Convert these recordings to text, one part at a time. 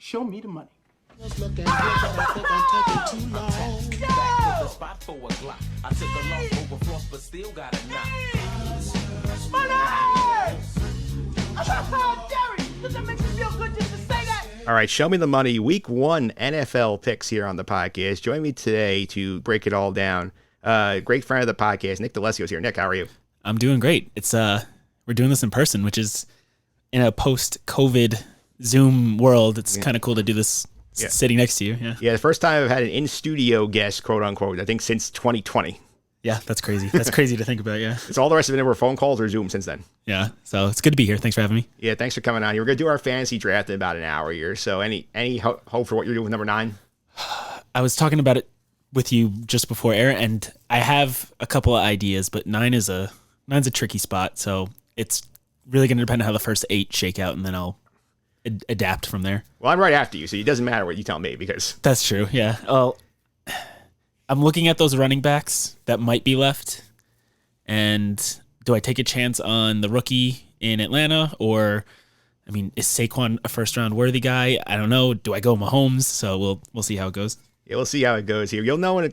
Show me the money. Just looking good, but I think I'm taking too long. Back to the spot for a Glock. I took a loss over floss, but still got a knock. Money! Jerry, does that make you feel good just to say that? All right, show me the money. Week 1 NFL picks here on the podcast. Join me today to break it all down. Great friend of the podcast, Nick D'Alessio's here. Nick, how are you? I'm doing great. It's we're doing this in person, which is in a post-COVID Zoom world. It's kind of cool to do this sitting next to you. Yeah, the first time I've had an in-studio guest, quote unquote, I think since 2020. Yeah, that's crazy. That's crazy to think about, yeah. It's all the rest of it were phone calls or Zoom since then. Yeah, so it's good to be here. Thanks for having me. Yeah, thanks for coming on here. We're going to do our fantasy draft in about an hour here. So any hope for what you're doing with number 9? I was talking about it with you just before air, and I have a couple of ideas, but 9's a tricky spot, so it's really going to depend on how the first 8 shake out, and then I'll adapt from there. Well, I'm right after you, so it doesn't matter what you tell me because... That's true, yeah. Well, I'm looking at those running backs that might be left, and do I take a chance on the rookie in Atlanta, or, I mean, is Saquon a first-round worthy guy? I don't know. Do I go Mahomes? So we'll see how it goes. Yeah, we'll see how it goes here. You'll know in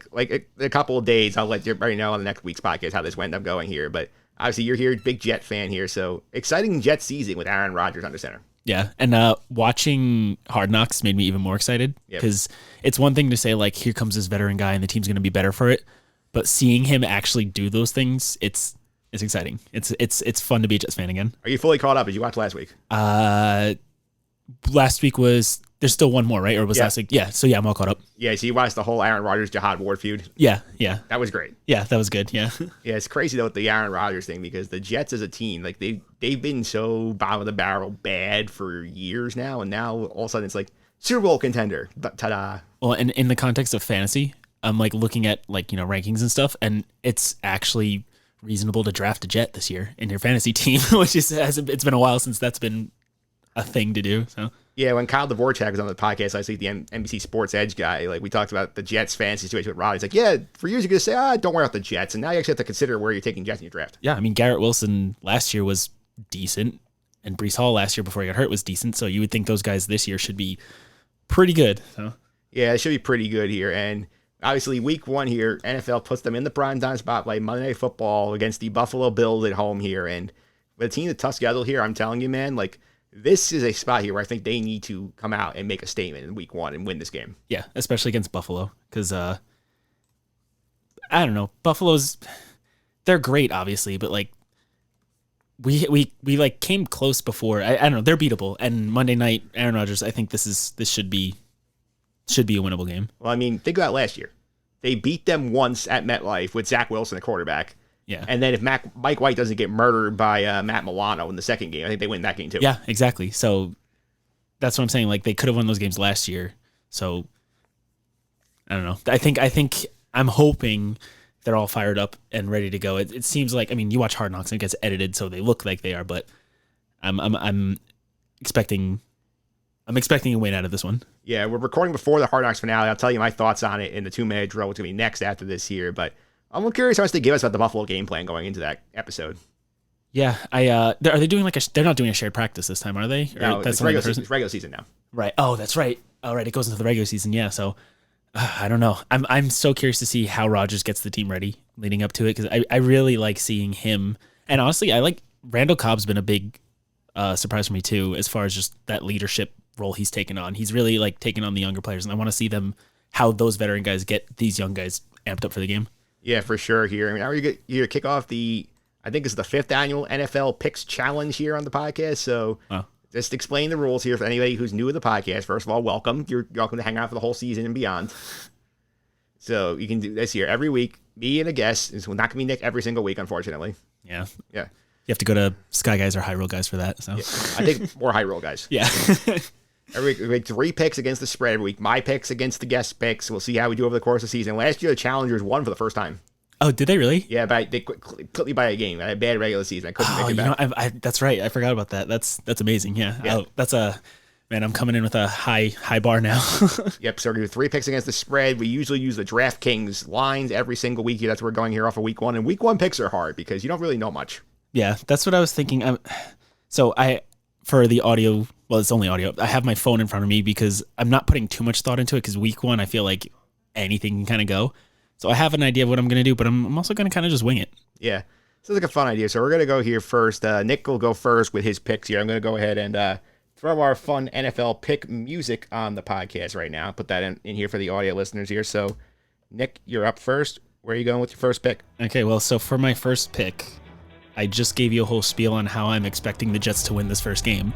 a couple of days. I'll let everybody know on the next week's podcast how this went up going here, but obviously you're here, big Jet fan here, so exciting Jet season with Aaron Rodgers under center. Yeah, and watching Hard Knocks made me even more excited because it's one thing to say, like, here comes this veteran guy and the team's going to be better for it, but seeing him actually do those things, it's exciting. It's fun to be a Jets fan again. Are you fully caught up? Did you watch last week? Last week there's still one more, right? Or was last week? Yeah, so yeah, I'm all caught up. Yeah, so you watched the whole Aaron Rodgers, Jihad Ward feud? Yeah. That was great. Yeah, that was good, yeah. Yeah, it's crazy, though, with the Aaron Rodgers thing, because the Jets as a team, like, they've been so bottom of the barrel bad for years now, and now all of a sudden it's like, Super Bowl contender. Ta-da. Well, and in the context of fantasy, I'm, like, looking at, like, rankings and stuff, and it's actually reasonable to draft a Jet this year in your fantasy team, which it's been a while since that's been a thing to do, so... Yeah, when Kyle Dvorak was on the podcast last week, the NBC Sports Edge guy, like, we talked about the Jets fantasy situation with Rodgers. He's like, yeah, for years you're going to say, don't worry about the Jets. And now you actually have to consider where you're taking Jets in your draft. Yeah, I mean, Garrett Wilson last year was decent, and Breece Hall last year before he got hurt was decent, so you would think those guys this year should be pretty good. So yeah, it should be pretty good here. And obviously, week 1 here, NFL puts them in the primetime spotlight, Monday Night Football against the Buffalo Bills at home here. And with a team that's tough schedule here, I'm telling you, man, like, this is a spot here where I think they need to come out and make a statement in week 1 and win this game. Yeah, especially against Buffalo, because I don't know, they're great, obviously, but like we like came close before. I don't know, they're beatable. And Monday night, Aaron Rodgers, I think this should be a winnable game. Well, I mean, think about last year. They beat them once at MetLife with Zach Wilson, the quarterback. Yeah. And then if Mike White doesn't get murdered by Matt Milano in the second game, I think they win that game too. Yeah, exactly. So that's what I'm saying. Like, they could have won those games last year. So I don't know. I think I'm hoping they're all fired up and ready to go. It seems like, I mean, you watch Hard Knocks and it gets edited so they look like they are, but I'm expecting a win out of this one. Yeah, we're recording before the Hard Knocks finale. I'll tell you my thoughts on it in the 2-minute drill, which will be next after this here, but I'm curious how much they give us about the Buffalo game plan going into that episode. Yeah, are they doing they're not doing a shared practice this time, are they? Or No, it's regular season now. Right. Oh, that's right. All right, it goes into the regular season. Yeah. So I don't know. I'm so curious to see how Rodgers gets the team ready leading up to it, because I really like seeing him. And honestly, I like Randall Cobb's been a big surprise for me too, as far as just that leadership role he's taken on. He's really like taken on the younger players, and I want to see how those veteran guys get these young guys amped up for the game. Yeah, for sure here. I mean, how are you going to kick off I think it's the 5th annual NFL Picks Challenge here on the podcast. So just explain the rules here for anybody who's new to the podcast. First of all, welcome. You're welcome to hang out for the whole season and beyond. So you can do this here every week. Me and a guest. It's not going to be Nick every single week, unfortunately. Yeah. Yeah. You have to go to Sky Guys or High Roll Guys for that. So yeah, I think more High Roll Guys. Yeah. Every week, we make 3 picks against the spread every week. My picks against the guest picks. We'll see how we do over the course of the season. Last year, the Challengers won for the first time. Oh, did they really? Yeah, but they quickly by a game. I had a bad regular season. I couldn't make it back. That's right. I forgot about that. That's amazing. Yeah. Man, I'm coming in with a high bar now. Yep. So we're going to do 3 picks against the spread. We usually use the DraftKings lines every single week. That's where we're going here off of week 1. And week 1 picks are hard because you don't really know much. Yeah, that's what I was thinking. For the audio well, it's only audio. I have my phone in front of me because I'm not putting too much thought into it because week 1, I feel like anything can kind of go. So I have an idea of what I'm going to do, but I'm also going to kind of just wing it. Yeah. Sounds like a fun idea. So we're going to go here first. Nick will go first with his picks here. I'm going to go ahead and throw our fun NFL pick music on the podcast right now. Put that in here for the audio listeners here. So, Nick, you're up first. Where are you going with your first pick? Okay, well, so for my first pick, I just gave you a whole spiel on how I'm expecting the Jets to win this first game.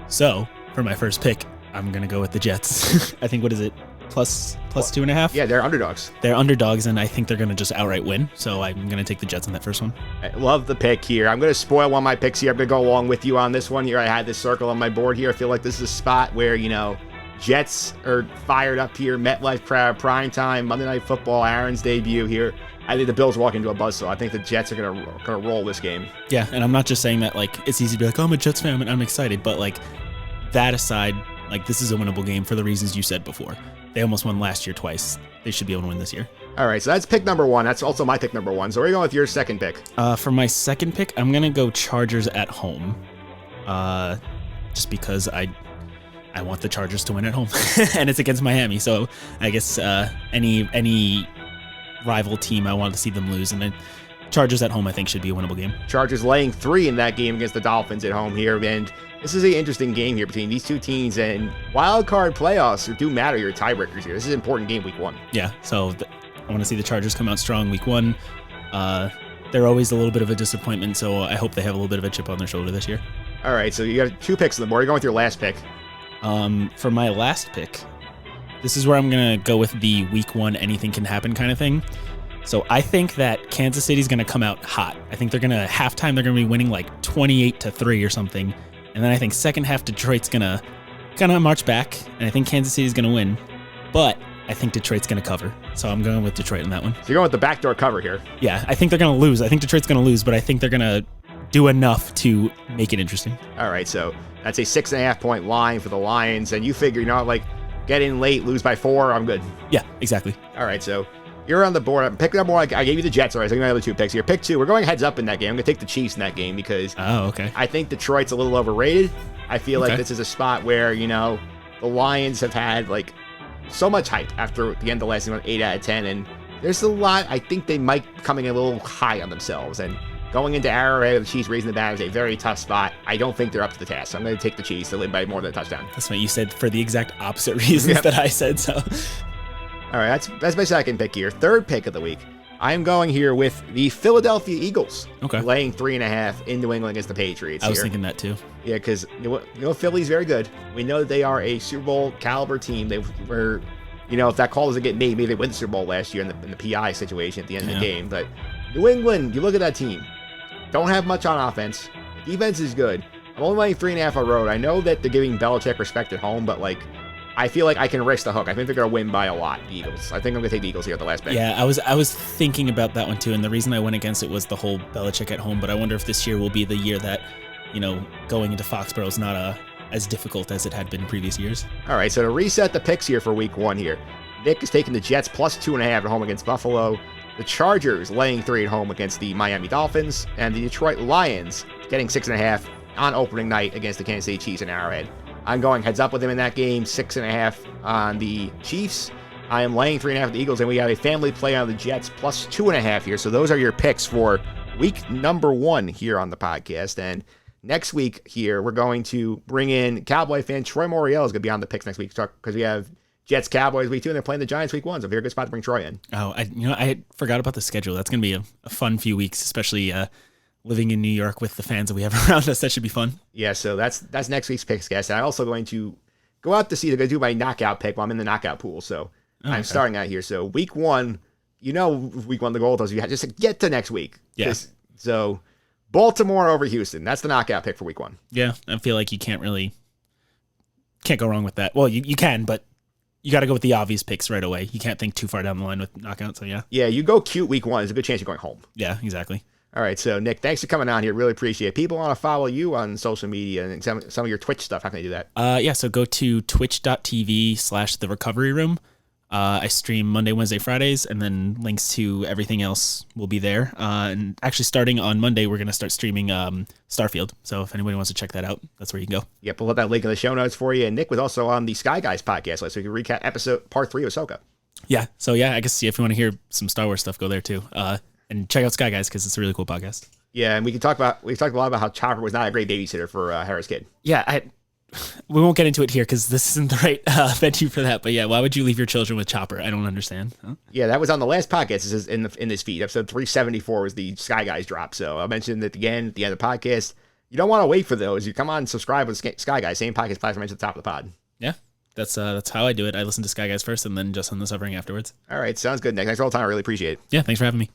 So, for my first pick, I'm going to go with the Jets. I think, what is it? Plus 2.5? Yeah, they're underdogs. They're underdogs, and I think they're going to just outright win. So I'm going to take the Jets on that first one. I love the pick here. I'm going to spoil one of my picks here. I'm going to go along with you on this one here. I had this circle on my board here. I feel like this is a spot where, Jets are fired up here. MetLife crowd, prime time, Monday Night Football, Aaron's debut here. I think the Bills walk into a buzzsaw. I think the Jets are going to roll this game. Yeah, and I'm not just saying that, it's easy to be like, oh, I'm a Jets fan, and I'm excited. But, that aside, this is a winnable game for the reasons you said before. They almost won last year twice. They should be able to win this year. All right, so that's pick number 1. That's also my pick number 1. So where are you going with your second pick? For my second pick, I'm going to go Chargers at home. Just because I want the Chargers to win at home. And it's against Miami, so I guess any rival team, I want to see them lose. And then Chargers at home, I think, should be a winnable game. Chargers laying 3 in that game against the Dolphins at home here. And this is an interesting game here between these two teams. And wild card playoffs do matter. Your tiebreakers here. This is an important game week 1. Yeah, so I want to see the Chargers come out strong week 1. They're always a little bit of a disappointment, so I hope they have a little bit of a chip on their shoulder this year. All right, so you got 2 picks on the board. You're going with your last pick. For my last pick, this is where I'm going to go with the week 1 anything can happen kind of thing. So I think that Kansas City's going to come out hot. I think they're going to, halftime, they're going to be winning 28-3 or something. And then I think second half, Detroit's going to march back. And I think Kansas City's going to win. But I think Detroit's going to cover. So I'm going with Detroit on that one. So you're going with the backdoor cover here. Yeah, I think they're going to lose. I think Detroit's going to lose, but I think they're going to do enough to make it interesting. All right, so that's a 6.5-point line for the Lions. And you figure, get in late, lose by 4, I'm good. Yeah, exactly. All right, so you're on the board. Pick number 1, I gave you the Jets. All right, so you got the other 2 picks here. Pick 2, we're going heads up in that game. I'm going to take the Chiefs in that game because I think Detroit's a little overrated. I feel like this is a spot where, the Lions have had, so much hype after the end of last season, 8 out of 10. And there's a lot, I think they might be coming a little high on themselves. And going into Arrowhead, the Chiefs raising the bat is a very tough spot. I don't think they're up to the task. So I'm going to take the Chiefs to win by more than a touchdown. That's what you said for the exact opposite reasons that I said, so... All right, that's my second pick here. Third pick of the week. I'm going here with the Philadelphia Eagles. Okay. Laying 3.5 in New England against the Patriots. I was thinking that too. Yeah, because Philly's very good. We know that they are a Super Bowl caliber team. They were, if that call doesn't get made, maybe they win the Super Bowl last year in the PI situation at the end of the game. But New England, you look at that team. Don't have much on offense. Defense is good. I'm only laying 3.5 on the road. I know that they're giving Belichick respect at home, but I feel like I can risk the hook. I think they're going to win by a lot, the Eagles. I think I'm going to take the Eagles here at the last pick. Yeah, I was thinking about that one too, and the reason I went against it was the whole Belichick at home, but I wonder if this year will be the year that, going into Foxborough is not as difficult as it had been in previous years. All right, so to reset the picks here for week 1 here, Nick is taking the Jets plus 2.5 at home against Buffalo, the Chargers laying 3 at home against the Miami Dolphins, and the Detroit Lions getting 6.5 on opening night against the Kansas City Chiefs in Arrowhead. I'm going heads up with him in that game, 6.5 on the Chiefs. I am laying 3.5 at the Eagles, and we have a family play on the Jets plus 2.5 here. So those are your picks for week number 1 here on the podcast. And next week here, we're going to bring in Cowboy fan Troy Moriel is going to be on the picks next week because we have Jets Cowboys week 2, and they're playing the Giants week 1. So very good spot to bring Troy in. Oh, I forgot about the schedule. That's going to be a fun few weeks, especially living in New York with the fans that we have around us. That should be fun. Yeah, so that's next week's picks, guys. And I'm also going to go out to see, they're going to do my knockout pick while I'm in the knockout pool. So I'm starting out here. So week 1, week 1, the goal is you just to get to next week. Yes. So Baltimore over Houston. That's the knockout pick for week 1. Yeah, I feel like you can't go wrong with that. Well, you can, but you got to go with the obvious picks right away. You can't think too far down the line with knockout, so yeah. Yeah, you go cute week 1, there's a good chance you're going home. Yeah, exactly. All right, so Nick, thanks for coming on here. Really appreciate it. People want to follow you on social media and some of your Twitch stuff. How can they do that? So go to twitch.tv/The Recovery Room. I stream Monday, Wednesday, Fridays, and then links to everything else will be there. And actually, starting on Monday, we're going to start streaming Starfield. So if anybody wants to check that out, that's where you can go. Yep, we'll put that link in the show notes for you. And Nick was also on the Sky Guys podcast list, so you can recap episode part 3 of Ahsoka. Yeah. So yeah, I guess if you want to hear some Star Wars stuff, go there too. And check out Sky Guys because it's a really cool podcast. Yeah, and we talked a lot about how Chopper was not a great babysitter for Harris Kidd. Yeah, we won't get into it here because this isn't the right venue for that. But yeah, why would you leave your children with Chopper? I don't understand. Huh? Yeah, that was on the last podcast. This is in this feed. Episode 374 was the Sky Guys drop. So I mentioned it again at the end of the podcast. You don't want to wait for those. You come on and subscribe with Sky Guys, same podcast platform at the top of the pod. Yeah, that's how I do it. I listen to Sky Guys first and then just on the suffering afterwards. All right, sounds good, Nick. Thanks for all the time. I really appreciate it. Yeah, thanks for having me.